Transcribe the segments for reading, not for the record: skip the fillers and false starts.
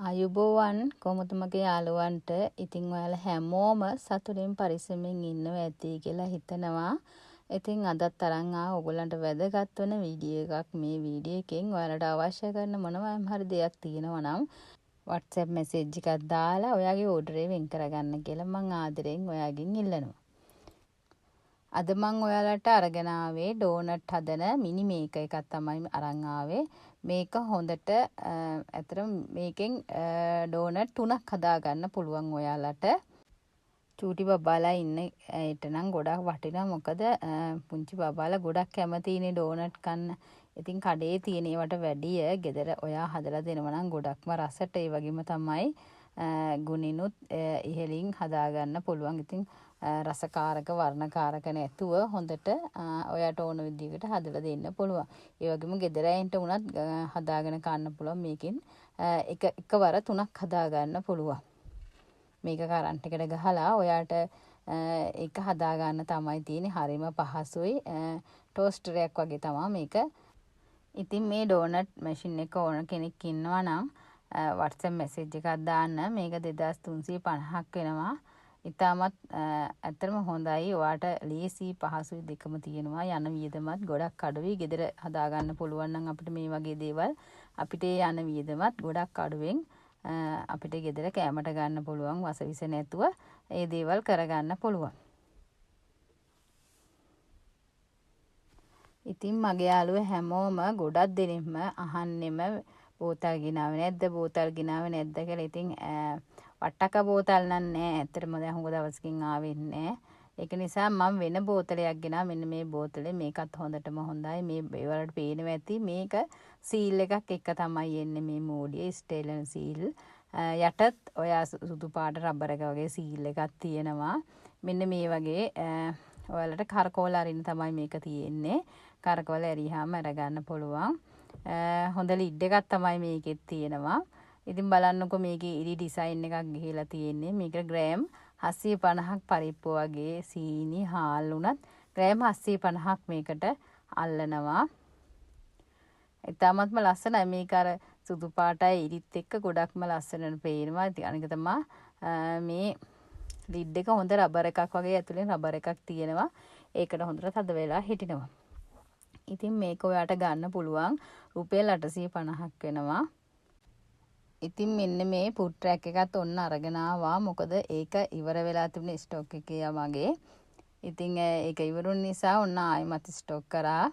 ආයුබෝවන් කොහොමද මගේ යාළුවන්ට ඉතින් ඔයාලා හැමෝම සතුටින් පරිස්සමෙන් ඉන්නවා ඇති කියලා හිතනවා. ඉතින් අදත් අරන් ඔයගොල්ලන්ට වැදගත් වෙන වීඩියෝ එකක් මේ වීඩියෝ එකෙන් ඔයාලට අවශ්‍ය කරන මොනවාම හරි දෙයක් තියෙනවා නම් WhatsApp message එකක් දාලා ඔයාගේ order එක වෙන් කරගන්න කියලා මම ආදරෙන් ඔයාගෙන් ඉල්ලනවා. අද මම ඔයාලට අරගෙන ආවේ ඩෝනට් හදන මිනි මේක එකක් තමයි අරන් ආවේ. මේක හොඳට ඇත්තටම මේකෙන් ඩෝනට් 3ක් හදා ගන්න පුළුවන් ඔයාලට. චූටි බබාලා ඉන්න ඒට නම් ගොඩක් වටිනවා. මොකද පුංචි බබාලා ගොඩක් කැමතිනේ ඩෝනට් කන්න. ඉතින් කඩේ තියෙන ඒවට වැඩිය ගෙදර ඔයා හදලා දෙනවා නම් ගොඩක්ම රසට ඒ වගේම තමයි ගුණිනුත් ඉහළින් හදා ගන්න පුළුවන්. ඉතින් රසකාරක වර්ණකාරක නැතුව හොඳට ඔයාට ඕන විදිහකට හදලා දෙන්න පුළුවන්. ඒ වගේම ගෙදර ඇයින්ට උනත් හදාගෙන කන්න පුළුවන්. මේකෙන් එකවර 3ක් හදා ගන්න පුළුවන්. මේක කරන්ට් එකට ගහලා ඔයාට ඒක හදා ගන්න තමයි තියෙන්නේ. හරිම පහසුයි. ටෝස්ටරයක් වගේ තමයි මේක. ඉතින් මේ ඩෝනට් මැෂින් එක ඕන කෙනෙක් ඉන්නවා නම් WhatsApp message එකක් දාන්න. මේක 2350ක් වෙනවා. ඉතාමත් ඇත්තටම හොඳයි. ඔයාට ලේසි පහසුයි දෙකම තියෙනවා. යන වියදමත් ගොඩක් අඩුයි. ගෙදර හදා ගන්න පුළුවන් නම් අපිට මේ වගේ දේවල් අපිට යන වියදමත් ගොඩක් අඩුවෙන් අපිට ගෙදර කෑමට ගන්න පුළුවන්. වසවිස නැතුව ඒ දේවල් කරගන්න පුළුවන්. ඉතින් මගේ යාළුවෝ හැමෝම ගොඩක් දෙනෙක්ම අහන්නෙම බෝතල් ගෙනාවේ නැද්ද බෝතල් ගෙනාවේ නැද්ද කියලා. ඉතින් වට්ටක බෝතල් නෑ. ඇත්තටම දැන් හුඟ දවසකින් ආවෙත් නෑ. ඒක නිසා මම වෙන බෝතලයක් ගෙනා. මෙන්න මේ බෝතලේ මේකත් හොඳටම හොඳයි. මේ වලට පේනවා ඇති මේක සීල් එකක් එක තමයි එන්නේ මේ මෝඩියේ ස්ටේලන් සීල්. යටත් ඔයා සුදු පාට රබර් එක වගේ සීල් එකක් තියෙනවා. මෙන්න මේ වගේ ඔයාලට කරකෝල අරින්න තමයි මේක තියෙන්නේ. කරකෝල ඇරියාම අරගන්න පුළුවන්. හොඳ ලිඩ් එකක් තමයි මේකෙත් තියෙනවා. ඉතින් බලන්නකො මේකේ ඉරි ඩිසයින් එකක් ගිහිලා තියෙන්නේ. මේක ග්‍රෑම් 750ක් පරිප්පු වගේ සීනි හාල් උනත් ග්‍රෑම් 750ක් මේකට අල්ලනවා. ඉතාමත්ම ලස්සනයි. මේක අර සුදු පාටයි ඉරිත් එක්ක ගොඩක්ම ලස්සනට පේනවා. ඉතින් අනික තමයි මේ ලිඩ් එක හොඳ රබර් එකක් වගේ ඇතුලෙන් රබර් එකක් තියෙනවා. ඒකට හොඳට තද වෙලා හිටිනවා. ඉතින් මේක ඔයාට ගන්න පුළුවන් රුපියල් 850ක් වෙනවා. ඉතින් මෙන්න මේ ෆුඩ් ට්‍රැක් එකත් ඔන්න අරගෙන ආවා. මොකද ඒක ඉවර වෙලා තිබුණේ ස්ටොක් එකේ මගේ. ඉතින් ඒක ඉවරුන නිසා ඔන්න ආයෙමත් ස්ටොක් කරා.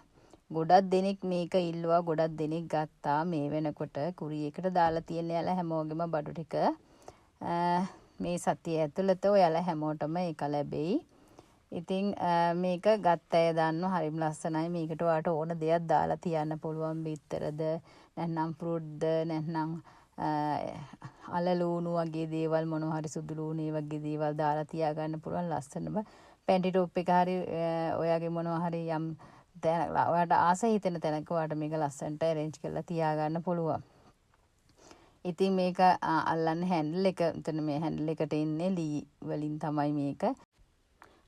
ගොඩක් දෙනෙක් මේක ඉල්ලුවා. ගොඩක් දෙනෙක් ගත්තා. මේ වෙනකොට කුරියකට දාලා තියෙන යාලා හැමෝගෙම බඩු ටික මේ සතිය ඇතුළත ඔයාලා හැමෝටම ඒක ලැබෙයි. ඉතින් මේක ගත්ත අය දන්නවා හරිම ලස්සනයි. මේකට ඔයාට ඕන දෙයක් දාලා තියන්න පුළුවන්. බිත්තරද නැත්නම් ෆෘට්ද නැත්නම් අලලූණු වගේ දේවල් මොනවා හරි සුදු ලූණු වගේ දේවල් දාලා තියාගන්න පුළුවන්. ලස්සනම පැන්ටි ටොප් එක හරි ඔයාගේ මොනවා හරි යම් තැන ඔයාට ආස හිතෙන තැනක ඔයාට මේක ලස්සනට arrange කරලා තියාගන්න පුළුවන්. ඉතින් මේක අල්ලන්න හැන්ඩල් එක එතන මේ හැන්ඩල් එකට ඉන්නේ ලී වලින් තමයි මේක.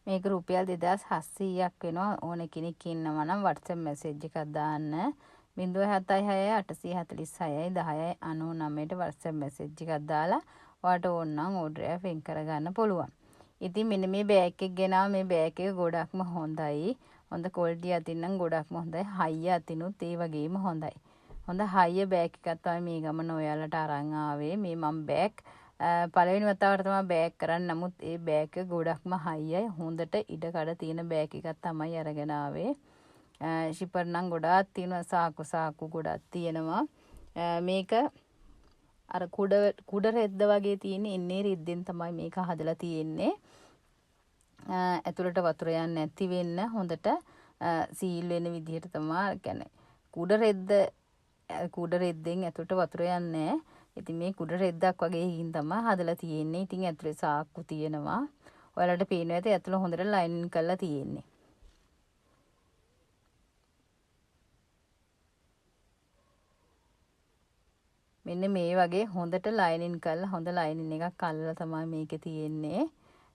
මේක රුපියල් 2700ක් වෙනවා. ඕන කෙනෙක් ඉන්නවා නම් WhatsApp message එකක් දාන්න. 076 846 1099ට WhatsApp message එකක් දාලා ඔයාට ඕන නම් order එක වෙන් කරගන්න පුළුවන්. ඉතින් මෙන්න මේ බෑග් එක ගෙනාව. මේ බෑග් එක ගොඩක්ම හොඳයි. හොඳ quality අතින් නම් ගොඩක්ම හොඳයි. හයිය අතිනුත් ඒ වගේම හොඳයි. හොඳ හයිය බෑග් එකක් තමයි මේ ගමන ඔයාලට අරන් ආවේ. මේ මම බෑග් පළවෙනි වතාවට තමයි බෑග් කරන්නේ. නමුත් ඒ බෑග් එක ගොඩක්ම හයියයි. හොඳට ඉඩ කඩ තියෙන බෑග් එකක් තමයි අරගෙන ආවේ. ෂිපර් නම් ගොඩාක් තියෙනවා. සාකු ගොඩක් තියෙනවා. මේක අර කුඩ රෙද්ද වගේ තියෙන ඉන්නේ රිද්දෙන් තමයි මේක හදලා තියෙන්නේ. ඇතුළට වතුර යන්නේ නැති වෙන්න හොඳට සීල් වෙන විදිහට තමයි. කියන්නේ කුඩ රෙද්දෙන් ඇතුළට වතුර යන්නේ. ඉතින් මේ කුඩ රෙද්දක් වගේ හින් තමයි හදලා තියෙන්නේ. ඉතින් ඇතුලේ සාක්කු තියෙනවා. ඔයාලට පේනවා ඇති ඇතුළ හොඳට ලයිනින් කරලා තියෙන්නේ. මෙන්න මේ වගේ හොඳට ලයිනින් කරලා හොඳ ලයිනින් එකක් අල්ලලා තමයි මේකේ තියෙන්නේ.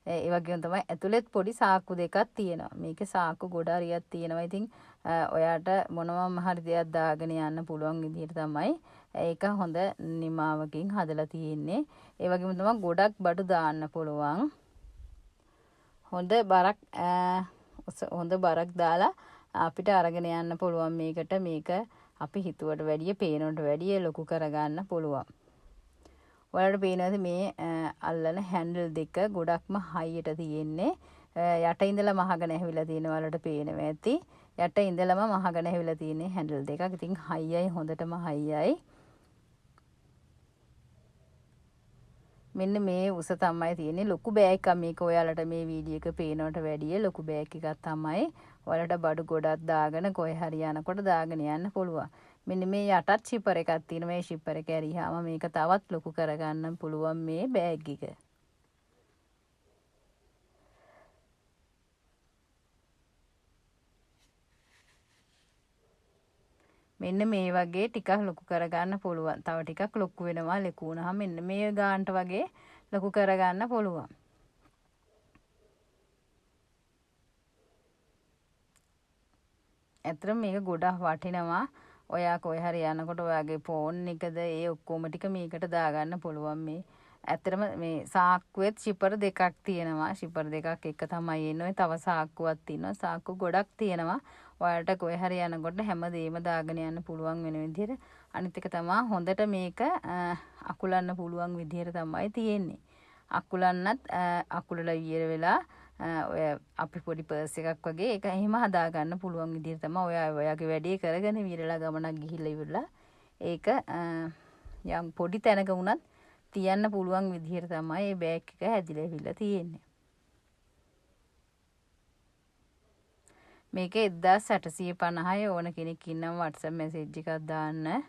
ඒ වගේම තමයි ඇතුළෙත් පොඩි සාක්කු දෙකක් තියෙනවා. මේකේ සාක්කු ගොඩ හරියක් තියෙනවා. ඉතින් ඔයාට මොනවාම හරි දෙයක් දාගෙන යන්න පුළුවන් විදිහට තමයි ඒක හොඳ නිමාවකින් හදලා තියෙන්නේ. ඒ වගේම තමයි ගොඩක් බඩු දාන්න පුළුවන්. හොඳ බරක් දාලා අපිට අරගෙන යන්න පුළුවන් මේකට. මේක අපි හිතුවට වැඩිය පේනවට වැඩිය ලොකු කරගන්න පුළුවන්. ඔයාලට පේනවාද මේ අල්ලන හැන්ඩල් දෙක ගොඩක්ම හයියට තියෙන්නේ. යට ඉඳලා මහගෙන ඇවිල්ලා තියෙන වලට පේනවා ඇති. යට ඉඳලම මහගෙන ඇවිල්ලා තියෙන්නේ හැන්ඩල් දෙකක්. ඉතින් හයියයි හොඳටම හයියයි. මෙන්න මේ උස තමයි තියෙන්නේ. ලොකු බෑග් එකක් මේක ඔයාලට මේ වීඩියෝ එක පේනවට වැඩිය ලොකු බෑග් එකක් තමයි. ඔයාලට බඩු ගොඩක් දාගෙන කොහේ හරි යනකොට දාගෙන යන්න පුළුවන්. මෙන්න මේ යටත් ෂිපර් එකක් තියෙනවා. මේ ෂිපර් එක ඇරියාම මේක තවත් ලොකු කරගන්න පුළුවන් මේ බෑග් එක. මෙන්න මේ වගේ ටිකක් ලොකු කරගන්න පුළුවන්. තව ටිකක් ලොකු වෙනවා. ලොකු වුණාම මෙන්න මේ ගානට වගේ ලොකු කරගන්න පුළුවන්. ඇත්තටම මේක ගොඩක් වටිනවා. ඔයා කොහේ හරි යනකොට ඔයාගේ ෆෝන් එකද ඒ ඔක්කොම ටික මේකට දාගන්න පුළුවන්. මේ ඇත්තටම මේ සාක්කුවෙත් ෂිපර් දෙකක් තියෙනවා. ෂිපර් දෙකක් එක තමයි එන්නේ. තව සාක්කුවක් තියෙනවා. සාක්කු ගොඩක් තියෙනවා. ඔයාලට කොහේ හරි යනකොට හැමදේම දාගෙන යන්න පුළුවන් වෙන විදිහට. අනිත් එක තමයි හොඳට මේක අකුලන්න පුළුවන් විදිහට තමයි තියෙන්නේ. අකුලන්නත් අකුලලා වියර වෙලා ඔය අපි පොඩි පර්ස් එකක් වගේ ඒක එහෙම හදාගන්න පුළුවන් විදිහට තමයි ඔයාගේ වැඩේ කරගෙන විරලා ගමනක් ගිහිල්ලා ඉවරලා ඒක යම් පොඩි තැනක වුණත් තියන්න පුළුවන් විදිහට තමයි මේ බෑග් එක හැදිලා ඉවිල්ලා තියෙන්නේ. මේක 1850 ඕන කෙනෙක් ඉන්නම් WhatsApp message එකක් දාන්න.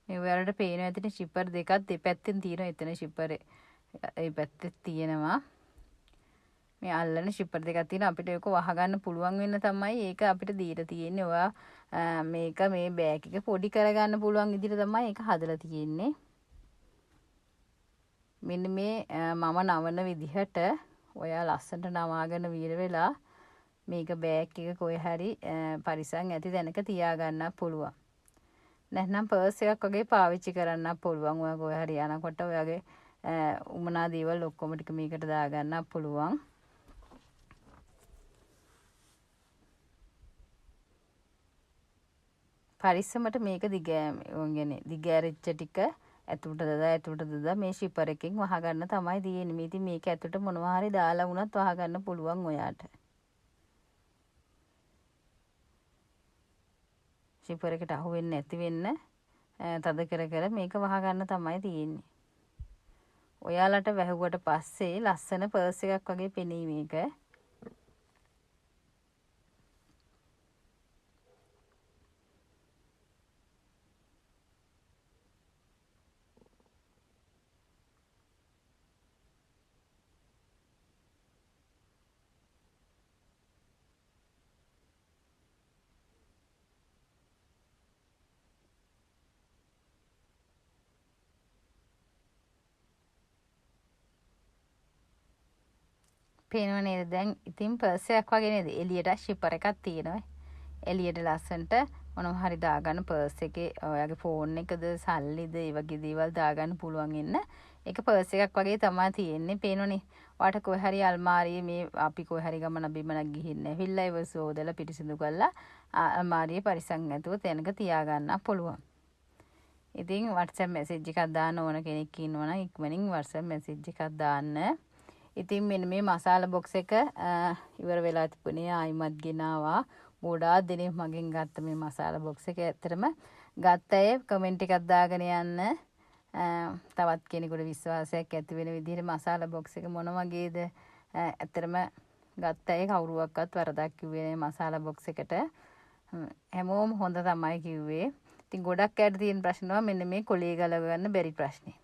මේ ඔයාලට පේනවා ඇතිනේ ෂිපර් දෙකක් දෙපැත්තෙන් තියෙනවා. එතන ෂිපර් ඒ පැත්තේ තියෙනවා. මේ අල්ලන ෂිපර් දෙකක් තියෙනවා. අපිට ඒක වහගන්න පුළුවන් වෙන තමයි ඒක අපිට දීලා තියෙන්නේ. ඔයා මේක මේ බෑග් එක පොඩි කරගන්න පුළුවන් විදිහට තමයි ඒක හදලා තියෙන්නේ. මෙන්න මේ මම නවන විදිහට ඔයා ලස්සනට නවාගෙන විර වෙලා මේක බෑග් එක කොහේ හරි පරිසම් ඇති තැනක තියාගන්න පුළුවන්. නැත්නම් පර්ස් එකක් වගේ පාවිච්චි කරන්න පුළුවන්. ඔයා කොහේ හරි යනකොට ඔයාගේ උමනා දේවල් ඔක්කොම ටික මේකට දාගන්න පුළුවන්. පරිස්සමට මේක දිගෑරිච්ච ටික ඇතුළට දදා මේ ෂිපර් එකෙන් වහගන්න තමයි තියෙන්නේ. ඉතින් මේක ඇතුළට මොනවා හරි දාලා වුණත් වහගන්න පුළුවන් ඔයාට. ෂිපර් එකට අහු වෙන්නේ නැති වෙන්න තද කර මේක වහගන්න තමයි තියෙන්නේ. ඔයාලට වැහුවට පස්සේ ලස්සන පර්ස් එකක් වගේ පෙනී මේක. පේනව නේද දැන් ඉතින් පර්ස් එකක් වගේ නේද? එළියට ෂිපර් එකක් තියෙනවා. එළියට ලස්සනට මොනවා හරි දාගන්න පර්ස් එකේ ඔයාගේ ෆෝන් එකද සල්ලිද ඒ වගේ දේවල් දාගන්න පුළුවන් ඉන්න. ඒක පර්ස් එකක් වගේ තමයි තියෙන්නේ. පේනවනේ. ඔයාට කොහේ හරි අල්මාරියේ මේ අපි කොහේ හරි ගමන බිමනක් ගිහින් ඇවිල්ලා ඒව සෝදලා පිරිසිදු කරලා අල්මාරියේ පරිසම් ඇතුව තැනක තියාගන්න පුළුවන්. ඉතින් WhatsApp message එකක් දාන්න ඕන කෙනෙක් ඉන්නවනම් ඉක්මනින් WhatsApp message එකක් දාන්න. ඉතින් මෙන්න මේ මසාලා බොක්ස් එක ඉවර වෙලා තිබුණේ ආයිමත් ගෙනාවා. ගොඩාක් දෙනෙක් මගෙන් ගත්ත මේ මසාලා බොක්ස් එක. ඇත්තටම ගත්ත අය කමෙන්ට් එකක් දාගෙන යන්න. තවත් කෙනෙකුට විශ්වාසයක් ඇති වෙන විදිහට මසාලා බොක්ස් එක මොන වගේද? ඇත්තටම ගත්ත අය කවුරුවක්වත් වරදක් කිව්වේ නෑ මසාලා බොක්ස් එකට. හැමෝම හොඳ තමයි කිව්වේ. ඉතින් ගොඩක් අයට තියෙන ප්‍රශ්න තමයි මෙන්න මේ කොලේ ගලව ගන්න බැරි ප්‍රශ්නේ.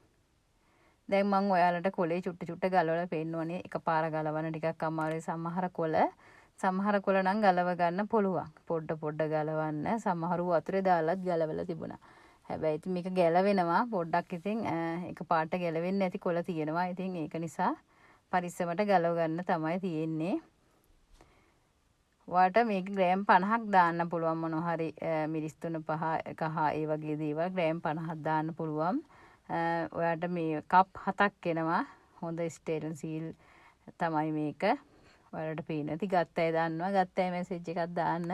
දැන් මම ඔයාලට කොලේ චුට්ට ගලවලා පෙන්නවනේ. එකපාර ගලවන ටිකක් අමාරුයි. සමහර කොල නම් ගලව ගන්න පුළුවන්. පොඩ ගලවන්න. සමහරව වතුරේ දාලත් ගලවලා තිබුණා. හැබැයි ඉතින් මේක ගැලවෙනවා. පොඩ්ඩක් ඉතින් එකපාරට ගැලවෙන්නේ නැති කොල තියෙනවා. ඉතින් ඒක නිසා පරිස්සමට ගලව ගන්න තමයි තියෙන්නේ. ඔයාට මේක ග්‍රෑම් 50ක් දාන්න පුළුවන් මොනවා හරි මිරිස් තුන පහ කහ ඒ වගේ දේවල් ග්‍රෑම් 50ක් දාන්න පුළුවන්. ඔයාට මේ කප් 7ක් එනවා. හොඳ ස්ටේන්ලස් ස්ටීල් තමයි මේක. ඔයාලට පේන ඇති ගත්ත අය දන්නවා. ගත්ත අය මැසේජ් එකක් දාන්න.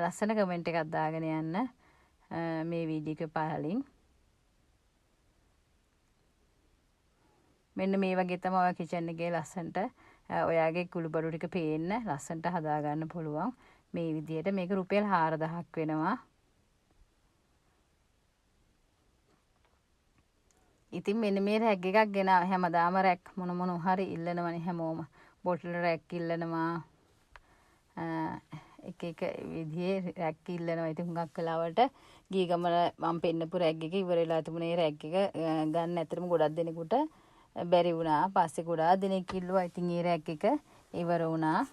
ලස්සන කමෙන්ට් එකක් දාගෙන යන්න මේ වීඩියෝ එක පහලින්. මෙන්න මේ වගේ තමයි ඔයා කිචන් එකේ ලස්සනට ඔයාගේ කුළුබඩු ටික පේන්න ලස්සනට හදා ගන්න පුළුවන්. මේ විදිහට මේක රුපියල් 4000ක් වෙනවා. ඉතින් මෙන්න මේ රැග් එකක් ගෙන හැමදාම රැක් මොන හරි ඉල්ලනවනේ හැමෝම. බොටල් රැක් ඉල්ලනවා. එක විදිහේ රැක් ඉල්ලනවා. ඉතින් හුඟක් වෙලාවට ගිය ගමන මම පෙන්නපු රැග් එක ඉවර වෙලා තිබුණේ රැග් එක ගන්න ඇත්තටම ගොඩක් දෙනෙකුට බැරි වුණා. පස්සේ ගොඩාක් දෙනෙක් ඉල්ලුවා. ඉතින් ඒ රැග් එක ඉවර වුණා.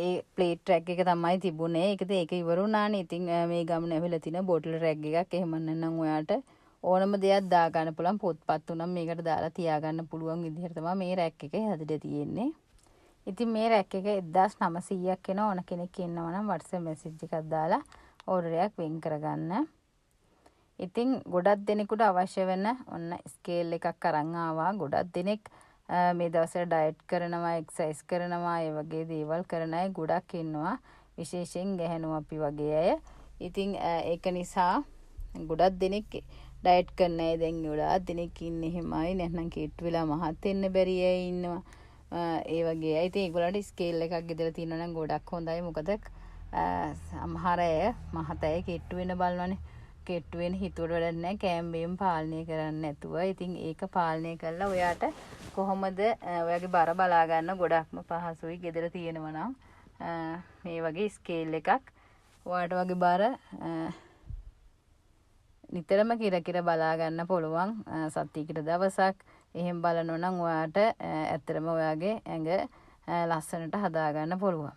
ඒ ප්ලේට් රැග් එක තමයි තිබුණේ. ඒක ඉවර වුණානේ. ඉතින් මේ ගමන ඇවිල්ලා තින බොටල් රැග් එකක්. එහෙම නැත්නම් ඔයාට ඕනම දෙයක් දා ගන්න පුළුවන්. පොත්පත් උනම් මේකට දාලා තියා ගන්න පුළුවන් විදිහට තමයි මේ රැග් එක හැදලා තියෙන්නේ. ඉතින් මේ රැග් එක 1900ක් එන ඕන කෙනෙක් ඉන්නවා නම් WhatsApp message එකක් දාලා ඕඩර් එකක් වෙන් කරගන්න. ඉතින් ගොඩක් දෙනෙකුට අවශ්‍ය වෙන ඔන්න ස්කේල් එකක් අරන් ආවා. ගොඩක් දෙනෙක් මේ දවස්වල ඩයට් කරනවා, එක්සර්සයිස් කරනවා, ඒ වගේ දේවල් කරන අය ගොඩක් ඉන්නවා. විශේෂයෙන් ගැහණු අපි වගේ අය. ඉතින් ඒක නිසා ගොඩක් දෙනෙක් ඩයට් කරන අය දැන් ගොඩාක් දෙනෙක් ඉන්නේ එහෙමයි. නැත්නම් කීට් වෙලා මහත් වෙන්න බැරි අය ඉන්නවා. ඒ වගේ අය. ඉතින් ඒගොල්ලන්ට ස්කේල් එකක් ගෙදර තියෙනවා නම් ගොඩක් හොඳයි. මොකද සමහර අය මහත අය කීට් වෙන්න බලනවානේ. කෙට්ටු වෙන හිතුවට වැඩක් නැහැ. කැම්බේම පාලනය කරන්න නැතුව. ඉතින් ඒක පාලනය කළා ඔයාට කොහොමද ඔයාගේ බර බලා ගන්න ගොඩක්ම පහසුයි. ගෙදර තියෙනවා නම් මේ වගේ ස්කේල් එකක් ඔයාට වගේ බර නිතරම කිර බලා ගන්න පුළුවන්. සතියකට දවසක් එහෙම බලනවා නම් ඔයාට ඇත්තටම ඔයාගේ ඇඟ ලස්සනට හදා ගන්න පුළුවන්.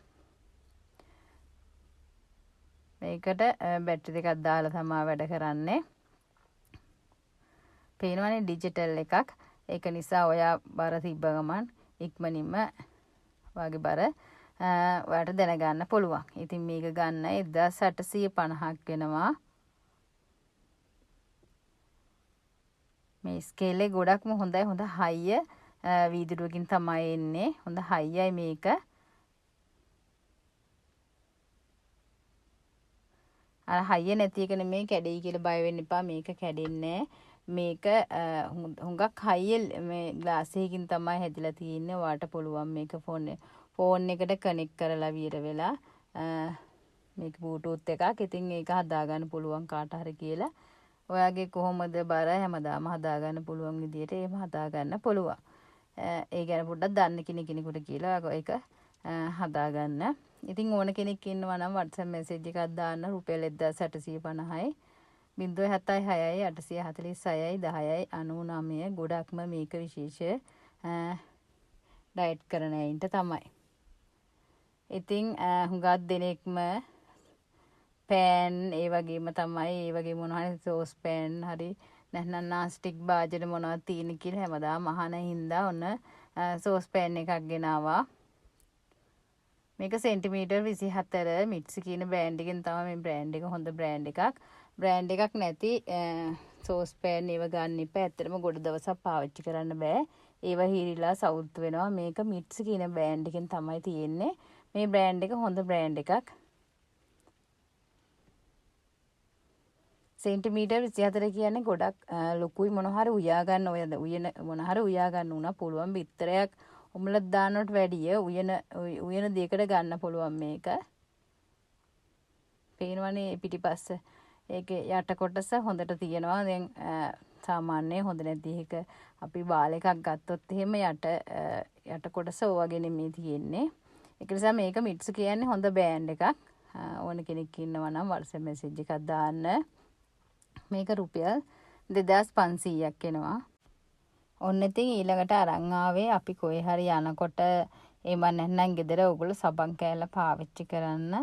මේකට බැටරි එකක් දාලා තමයි වැඩ කරන්නේ. පේනවනේ ඩිජිටල් එකක්. ඒක නිසා ඔයා බර තිබ්බ ගමන් ඉක්මනින්ම ඔයාගේ බර ඔයාට දැනගන්න පුළුවන්. ඉතින් මේක ගන්න 1850ක් වෙනවා. මේ ස්කේල් එක ගොඩක්ම හොඳයි. හොඳ හයිය වීදුරුවකින් තමයි එන්නේ. හොඳ හයියයි මේක. අර හයිය නැති එක නෙමෙයි කැඩෙයි කියලා බය වෙන්න එපා. මේක කැඩෙන්නේ මේක හුඟක් හයිය මේ ග්ලාස් එකකින් තමයි හැදිලා තියෙන්නේ. ඔයාට පුළුවන් මේක ෆෝන් එකට කනෙක්ට් කරලා විතර වෙලා මේක බ්ලූටූත් එකක්. ඉතින් ඒක හදා ගන්න පුළුවන් කාට හරි කියලා. ඔයාගේ කොහොමද බර හැමදාම හදා ගන්න පුළුවන් විදියට එහෙම හදා ගන්න පුළුවන්. ඒ ගැන පොඩ්ඩක් දන්න කෙනෙකුට කියලා ඒක හදා ගන්න. ඉතින් ඕන කෙනෙක් ඉන්නවා නම් WhatsApp message එකක් දාන්න රුපියල් 1850යි 076යි 846යි 10යි 99 ගොඩක්ම මේක විශේෂ ඩයට් කරන අයින්ට තමයි. ඉතින් හුඟක් දෙනෙක්ම පෑන් ඒ වගේම තමයි ඒ වගේ මොනවා හරි සෝස් පෑන් හරි නැත්නම් නාස්ටික් භාජන මොනවද තියෙන කියලා හැමදාම අහන හින්දා ඔන්න සෝස් පෑන් එකක් ගෙනාවා. මේක සෙන්ටිමීටර් 24 මිට්සි කියන බ්‍රෑන්ඩ් එකෙන් තමයි මේ බ්‍රෑන්ඩ් එක හොඳ බ්‍රෑන්ඩ් එකක්. බ්‍රෑන්ඩ් එකක් නැති සෝස් පෑන් ඒව ගන්න එපා. ඇත්තටම ගොඩ දවසක් පාවිච්චි කරන්න බෑ. ඒව හිරිලා සවුත් වෙනවා. මේක මිට්සි කියන බ්‍රෑන්ඩ් එකෙන් තමයි තියෙන්නේ. මේ බ්‍රෑන්ඩ් එක හොඳ බ්‍රෑන්ඩ් එකක්. සෙන්ටිමීටර් 24 කියන්නේ ගොඩක් ලොකුයි. මොනවා හරි උයා ගන්න ඔය උයන මොනවා හරි උයා ගන්න උනා පුළුවන් බිත්තරයක් ඔමලත් දානවට වැඩිය උයන දෙයකට ගන්න පුළුවන් මේක. පේනවනේ පිටිපස්ස. ඒකේ යට කොටස හොඳට තියෙනවා. දැන් සාමාන්‍ය හොඳ නැති එක අපි බාල් එකක් ගත්තොත් එහෙම යට කොටස ඔයගේ නෙමෙයි තියෙන්නේ. ඒක නිසා මේක මිට්සු කියන්නේ හොඳ බෑන්ඩ් එකක්. ඕන කෙනෙක් ඉන්නවා නම් WhatsApp message එකක් දාන්න. මේක රුපියල් 2500ක් එනවා. ඔන්න ඉතින් ඊළඟට අරන් ආවේ අපි කොහේ හරි යනකොට එහෙම නැත්නම් ගෙදර ඔයගොල්ලෝ සබන් කෑල්ල පාවිච්චි කරන්න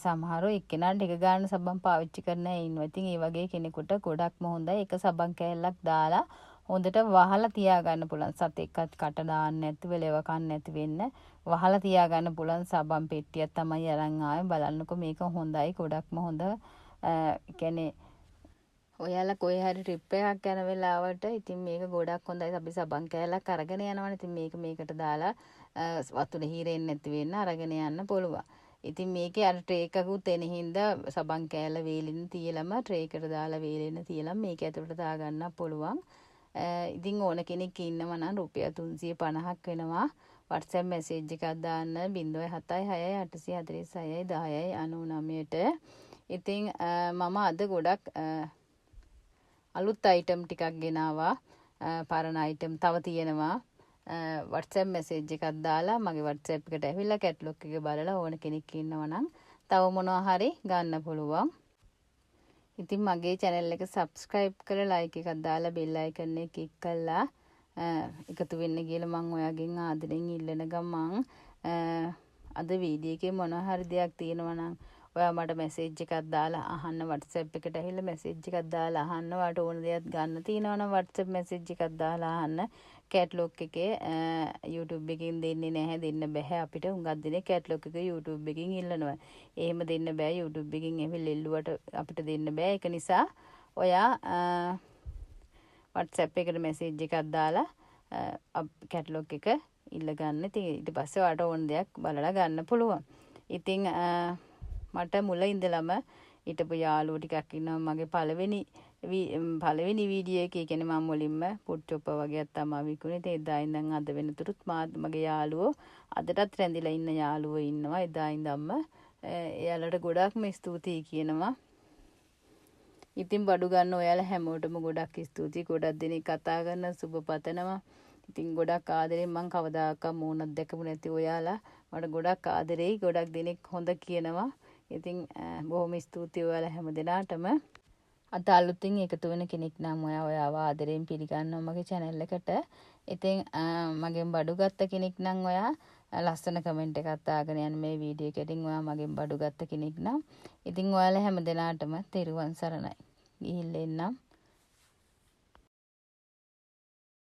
සමහරව එක්කෙනා ටික ගන්න සබන් පාවිච්චි කරන අය ඉන්නවා. ඉතින් ඒ වගේ කෙනෙකුට ගොඩක්ම හොඳයි. එක සබන් කෑල්ලක් දාලා හොඳට වහලා තියාගන්න පුළුවන්. සතෙක්වත් කට දාන්න නැතුව ලෙව කන්න නැති වෙන්න වහලා තියාගන්න පුළුවන් සබන් පෙට්ටියක් තමයි අරන් ආවේ. බලන්නකෝ මේක හොඳයි. ගොඩක්ම හොඳ. කියන්නේ ඔයාලා කොහේ හරි ට්‍රිප් එකක් යන වෙලාවට ඉතින් මේක ගොඩක් හොඳයි. අපි සබන් කෑල්ලක් අරගෙන යනවනේ. ඉතින් මේකට දාලා වතුර හීරෙන්නේ නැති වෙන්න අරගෙන යන්න පුළුවන්. ඉතින් මේකේ අර ට්‍රේ එකකුත් එන හින්දා සබන් කෑල්ල වේලින් තියලම ට්‍රේ එකට දාලා වේලෙන්න තියලම මේක ඇතුළට දාගන්න පුළුවන්. ඉතින් ඕන කෙනෙක් ඉන්නවා නම් රුපියල් 350ක් වෙනවා. WhatsApp message එකක් දාන්න 076 846 10යි 99ට. ඉතින් මම අද ගොඩක් අලුත් අයිටම් ටිකක් ගෙනාවා. පරණ අයිටම් තව තියෙනවා. WhatsApp message එකක් දාලා මගේ WhatsApp එකට ඇවිල්ලා කැටලොග් එක බලලා ඕන කෙනෙක් ඉන්නවා නම් තව මොනවා හරි ගන්න පුළුවන්. ඉතින් මගේ channel එක subscribe කරලා like එකක් දාලා bell icon එක click කරලා එකතු වෙන්න කියලා මම ඔයාගෙන් ආදරෙන් ඉල්ලන ගමන් අද වීඩියෝ එකේ මොනවා හරි දෙයක් තියෙනවා නම් ඔයා මට මැසේජ් එකක් දාලා අහන්න. WhatsApp එකට ඇවිල්ලා මැසේජ් එකක් දාලා අහන්න. ඔයාට ඕන දෙයක් ගන්න තියෙනවා නම් WhatsApp මැසේජ් එකක් දාලා අහන්න. කැටලොග් එකේ YouTube එකකින් දෙන්නේ නැහැ, දෙන්න බෑ අපිට. හුඟක් දෙනේ කැටලොග් එක YouTube එකකින් ඉල්ලනවා. එහෙම දෙන්න බෑ. YouTube එකකින් ඇවිල්ලා එල්ලුවට අපිට දෙන්න බෑ. ඒක නිසා ඔයා WhatsApp එකට මැසේජ් එකක් දාලා කැටලොග් එක ඉල්ල ගන්න. ඉතින් ඊට පස්සේ ඔයාට ඕන දෙයක් බලලා ගන්න පුළුවන්. ඉතින් මට මුල ඉඳලම හිටපු යාළුවෝ ටිකක් ඉන්නවා. මගේ පළවෙනි වීඩියෝ එකේ කියන්නේ මම මුලින්ම පුට් චොප්පර් වගේක් තමයි විකුණේ. ඒ එදා ඉඳන් අද වෙනතුරුත් මගේ යාළුවෝ අදටත් රැඳිලා ඉන්න යාළුවෝ ඉන්නවා. එදා ඉඳන්ම එයාලට ගොඩක්ම ස්තුතියි කියනවා. ඉතින් බඩු ගන්න ඔයාලා හැමෝටම ගොඩක් ස්තුතියි. ගොඩක් දෙනෙක් කතා කරන සුබ පතනවා. ඉතින් ගොඩක් ආදරෙන් මම කවදාකවත් මූණක් දැකපු නැති ඔයාලා මට ගොඩක් ආදරෙයි. ගොඩක් දෙනෙක් හොඳ කියනවා. ඉතින් බොහොම ස්තුතියි ඔයාලා හැම දෙනාටම. අද අලුතින් එකතු වෙන කෙනෙක් නම් ඔයාව ආදරෙන් පිළිගන්නවා මගේ channel එකට. ඉතින් මගෙන් බඩු ගත්ත කෙනෙක් නම් ඔයා ලස්සන කමෙන්ට් එකක් දාගෙන යන්න මේ වීඩියෝ එකකින්. ඔයා මගෙන් බඩු ගත්ත කෙනෙක් නම් ඉතින් ඔයාලා හැම දෙනාටම තෙරුවන් සරණයි. ගිහිල්ලා එන්නම්.